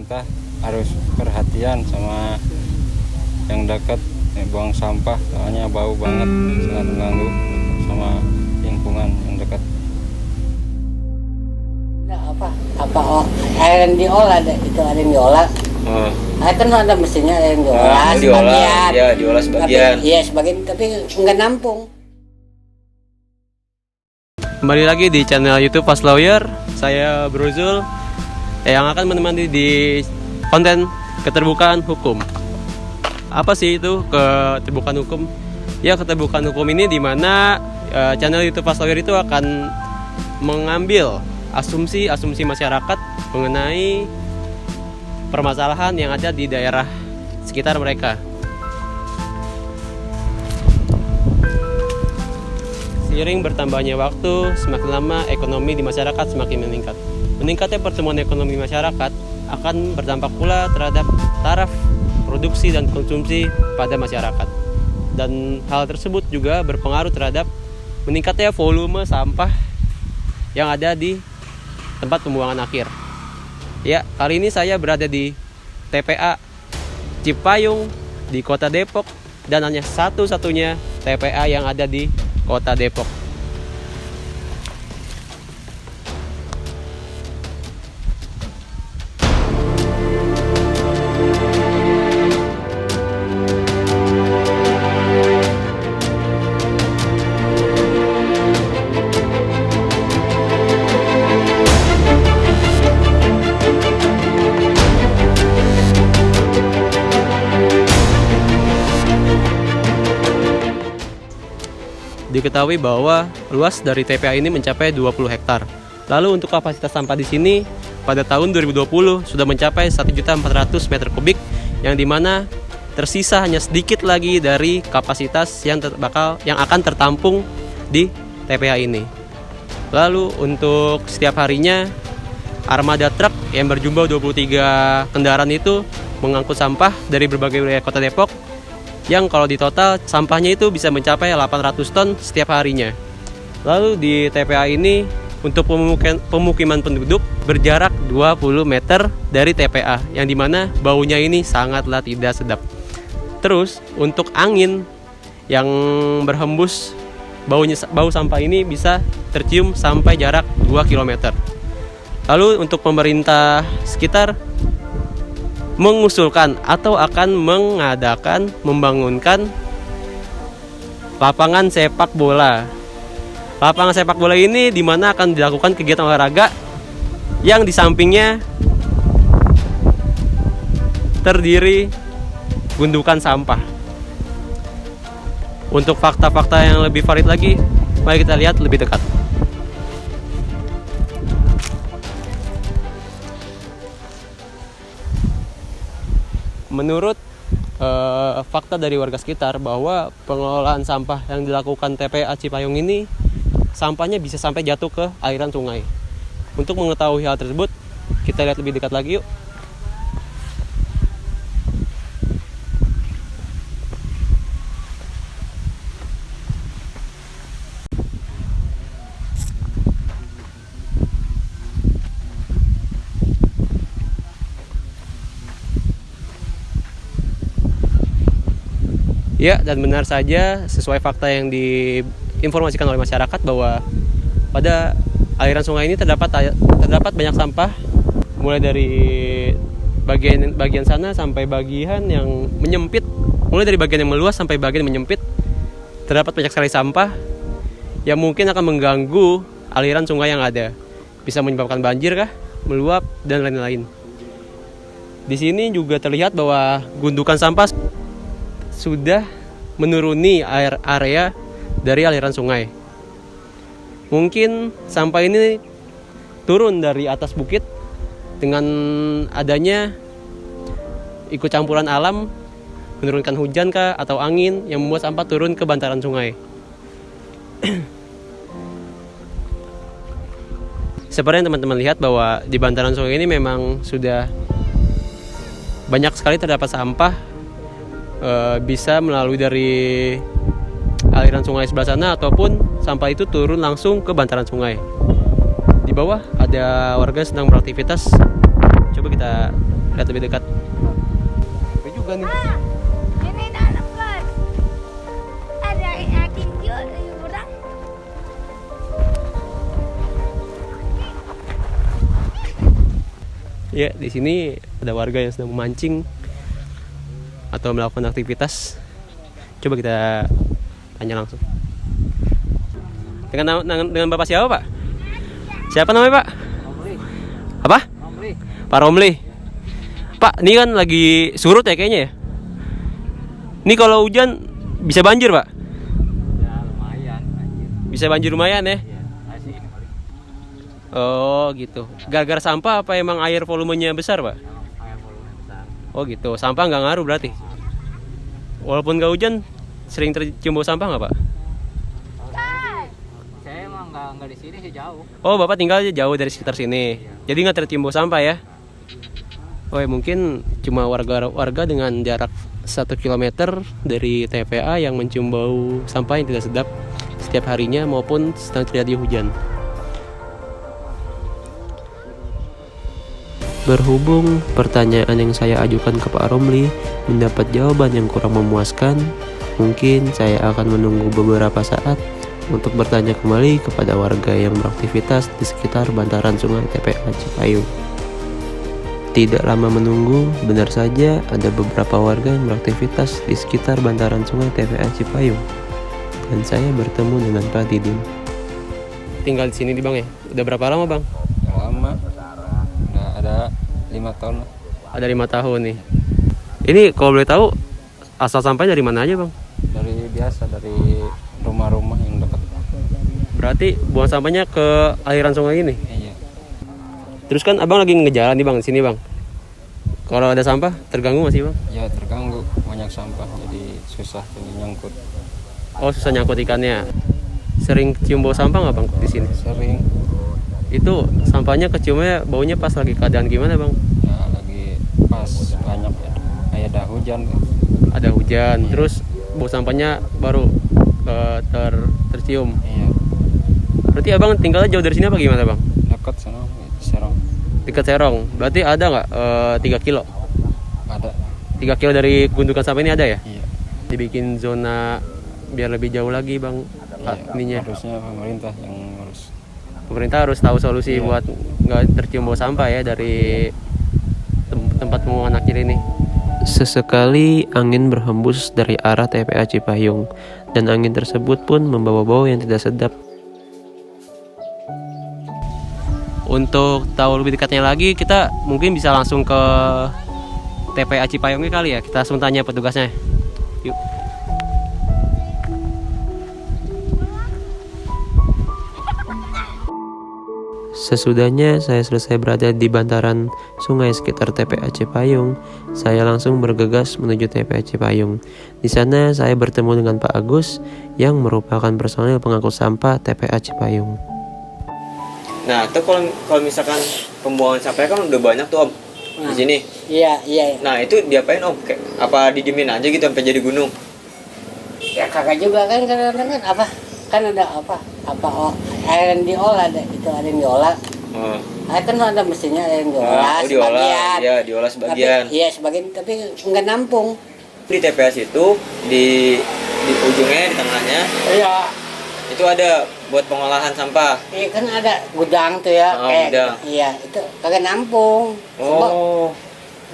pemerintah harus perhatian sama yang dekat buang sampah, soalnya bau banget, sangat mengganggu sama lingkungan yang dekat. Nah, air yang diolah itu ada yang diolah. Air kan ada mesinnya, ada yang diolah sebagian. Ya, diolah sebagian. Iya, sebagian, tapi nggak nampung. Kembali lagi di channel YouTube Fast Lawyer. Saya Bruzul yang akan menemani di konten keterbukaan hukum. Apa sih itu keterbukaan hukum? Ya, keterbukaan hukum ini di mana channel YouTube Fast Lawyer itu akan mengambil asumsi masyarakat mengenai permasalahan yang ada di daerah sekitar mereka. Seiring bertambahnya waktu, semakin lama ekonomi di masyarakat semakin meningkat. Meningkatnya pertumbuhan ekonomi masyarakat akan berdampak pula terhadap taraf produksi dan konsumsi pada masyarakat. Dan hal tersebut juga berpengaruh terhadap meningkatnya volume sampah yang ada di tempat pembuangan akhir. Ya, kali ini saya berada di TPA Cipayung di Kota Depok, dan hanya satu-satunya TPA yang ada di Kota Depok. Diketahui bahwa luas dari TPA ini mencapai 20 hektar. Lalu untuk kapasitas sampah di sini pada tahun 2020 sudah mencapai 1.400 meter kubik, yang dimana tersisa hanya sedikit lagi dari kapasitas yang akan tertampung di TPA ini. Lalu untuk setiap harinya armada truk yang berjumlah 23 kendaraan itu mengangkut sampah dari berbagai wilayah Kota Depok, yang kalau di total sampahnya itu bisa mencapai 800 ton setiap harinya. Lalu di TPA ini untuk pemukiman penduduk berjarak 20 meter dari TPA, yang dimana baunya ini sangatlah tidak sedap. Terus untuk angin yang berhembus bau sampah ini bisa tercium sampai jarak 2 km. Lalu untuk pemerintah sekitar mengusulkan atau akan membangunkan lapangan sepak bola. Lapangan sepak bola ini di mana akan dilakukan kegiatan olahraga yang di sampingnya terdiri gundukan sampah. Untuk fakta-fakta yang lebih valid lagi, mari kita lihat lebih dekat. Menurut fakta dari warga sekitar bahwa pengelolaan sampah yang dilakukan TPA Cipayung ini, sampahnya bisa sampai jatuh ke aliran sungai. Untuk mengetahui hal tersebut, kita lihat lebih dekat lagi yuk. Ya, dan benar saja sesuai fakta yang diinformasikan oleh masyarakat bahwa pada aliran sungai ini terdapat banyak sampah, mulai dari bagian sana sampai bagian yang menyempit, mulai dari bagian yang meluas sampai bagian yang menyempit. Terdapat banyak sekali sampah yang mungkin akan mengganggu aliran sungai yang ada, bisa menyebabkan banjir kah, meluap, dan lain-lain. Di sini juga terlihat bahwa gundukan sampah sudah menuruni area dari aliran sungai. Mungkin sampah ini turun dari atas bukit dengan adanya ikut campuran alam, menurunkan hujan kah atau angin yang membuat sampah turun ke bantaran sungai. Seperti yang teman-teman lihat bahwa di bantaran sungai ini memang sudah banyak sekali terdapat sampah, bisa melalui dari aliran sungai sebelah sana, ataupun sampah itu turun langsung ke bantaran sungai. Di bawah ada warga sedang beraktivitas. Coba kita lihat lebih dekat. Tapi juga nih. Ini dalam bos. Ada tinju di orang. Ya, di sini ada warga yang sedang memancing atau melakukan aktivitas. Coba kita tanya langsung. Dengan Bapak siapa, Pak? Siapa namanya, Pak? Romli. Apa? Romli. Pak Romli. Pak, ini kan lagi surut ya kayaknya ya. Ini kalau hujan bisa banjir, Pak? Ya lumayan anjir. Bisa banjir lumayan ya. Iya, asik ini paling. Oh, gitu. Gara-gara sampah apa emang air volumenya besar, Pak? Air volume besar. Oh, gitu. Sampah nggak ngaruh berarti. Walaupun nggak hujan, sering tercium bau sampah nggak, Pak? Saya emang nggak di sini sih, jauh. Oh, Bapak tinggal jauh dari sekitar sini. Jadi nggak tercium bau sampah ya? Oh, ya mungkin cuma warga dengan jarak 1 km dari TPA yang mencium bau sampah yang tidak sedap setiap harinya maupun sedang terjadi hujan. Berhubung pertanyaan yang saya ajukan ke Pak Romli mendapat jawaban yang kurang memuaskan, mungkin saya akan menunggu beberapa saat untuk bertanya kembali kepada warga yang beraktivitas di sekitar bantaran sungai TPA Cipayung. Tidak lama menunggu, benar saja ada beberapa warga yang beraktivitas di sekitar bantaran sungai TPA Cipayung. Dan saya bertemu dengan Pak Didin. Tinggal di sini di Bang ya? Udah berapa lama, Bang? Lama. Udah ada 5 tahun lah. Ada 5 tahun nih. Ini kalau boleh tahu asal sampahnya dari mana aja, Bang? Dari rumah-rumah yang dekat. Berarti buang sampahnya ke aliran sungai ini. Iya. Terus kan Abang lagi ngejalan nih, Bang, di sini, Bang. Kalau ada sampah terganggu masih, Bang? Ya terganggu, banyak sampah jadi susah jadi nyangkut. Oh, susah nyangkut ikannya. Sering cium bau sampah nggak, Bang, di sini? Sering. Itu sampahnya keciumnya baunya pas lagi keadaan gimana, Bang? Ya lagi pas banyak ya. Ada hujan. Ada hujan, terus bau sampahnya baru tercium. Iya. Berarti Abang tinggalnya jauh dari sini apa gimana, Bang? Dekat sana Serang. Dekat Serong. Berarti ada nggak 3 kilo? Ada. 3 kilo dari gundukan sampah ini ada ya? Iya. Dibikin zona biar lebih jauh lagi, Bang. Ininya. Harusnya pemerintah yang ngurus. Pemerintah harus tahu solusi buat nggak tercium bau sampah ya dari tempat pembuangan akhir ini. Sesekali angin berhembus dari arah TPA Cipayung dan angin tersebut pun membawa bau yang tidak sedap. Untuk tahu lebih dekatnya lagi, kita mungkin bisa langsung ke TPA Cipayungnya kali ya. Kita langsung tanya petugasnya. Yuk. Sesudahnya saya selesai berada di bantaran sungai sekitar TPA Cipayung, saya langsung bergegas menuju TPA Cipayung. Di sana saya bertemu dengan Pak Agus yang merupakan personel pengangkut sampah TPA Cipayung. Nah, itu kalau misalkan pembuangan sampah kan udah banyak tuh, Om, di sini. Iya. Nah, itu diapain, Om? Apa didiemin aja gitu sampai jadi gunung? Ya kagak juga kan kadang-kadang kan ada air yang diolah, ada yang diolah. Air kan ada mesinnya, ada yang diolah sebagian. Ya, diolah sebagian. Tapi, iya sebagian, tapi nggak nampung. Di TPS itu di ujungnya, di tengahnya, Iya. itu ada buat pengolahan sampah. Iya kan ada gudang tuh ya. Gudang. Iya, itu kagak nampung. Sebab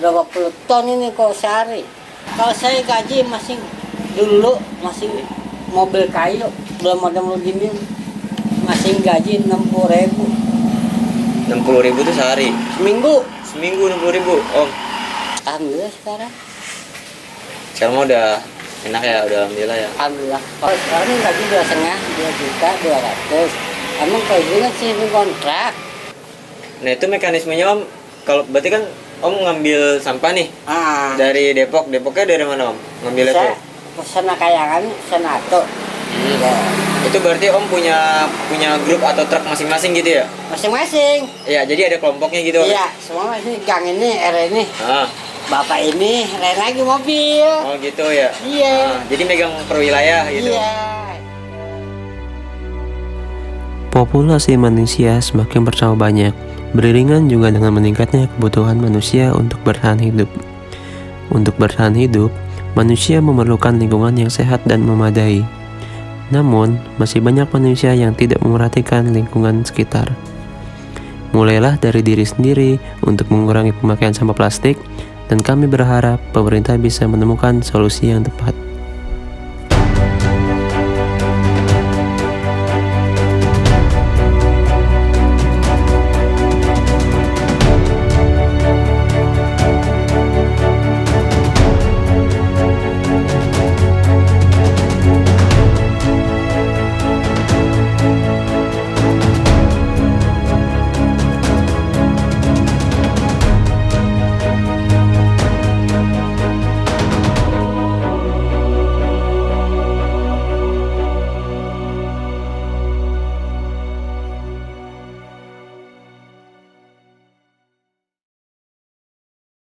berapa puluh ton ini kok sehari. Kalau saya gaji masih mobil kayu, belum ada begini, masih gaji 60.000. 60.000 tuh sehari. Seminggu 60.000, Om. Alhamdulillah sekarang. Sekarang mah udah enak ya, udah alhamdulillah ya. Alhamdulillah. Kalau sekarang gaji 2,5 Emang kalau ini kan sih kontrak. Nah, itu mekanismenya, Om. Kalau berarti kan Om ngambil sampah nih dari Depok. Depoknya dari mana, Om? Ngambilnya tuh? Sana kayangan, sana tuh. Iya. Itu berarti Om punya grup atau truk masing-masing gitu ya? Masing-masing. Iya, jadi ada kelompoknya gitu. Iya, semua ini gang ini, ini. Ah. Bapak ini, lain lagi mobil. Oh gitu ya? Iya. Jadi megang per wilayah gitu? Iya. Populasi manusia semakin bertambah banyak Beriringan juga dengan meningkatnya kebutuhan manusia untuk bertahan hidup. Untuk bertahan hidup, manusia memerlukan lingkungan yang sehat dan memadai. Namun, masih banyak manusia yang tidak memperhatikan lingkungan sekitar. Mulailah dari diri sendiri untuk mengurangi pemakaian sampah plastik, dan kami berharap pemerintah bisa menemukan solusi yang tepat.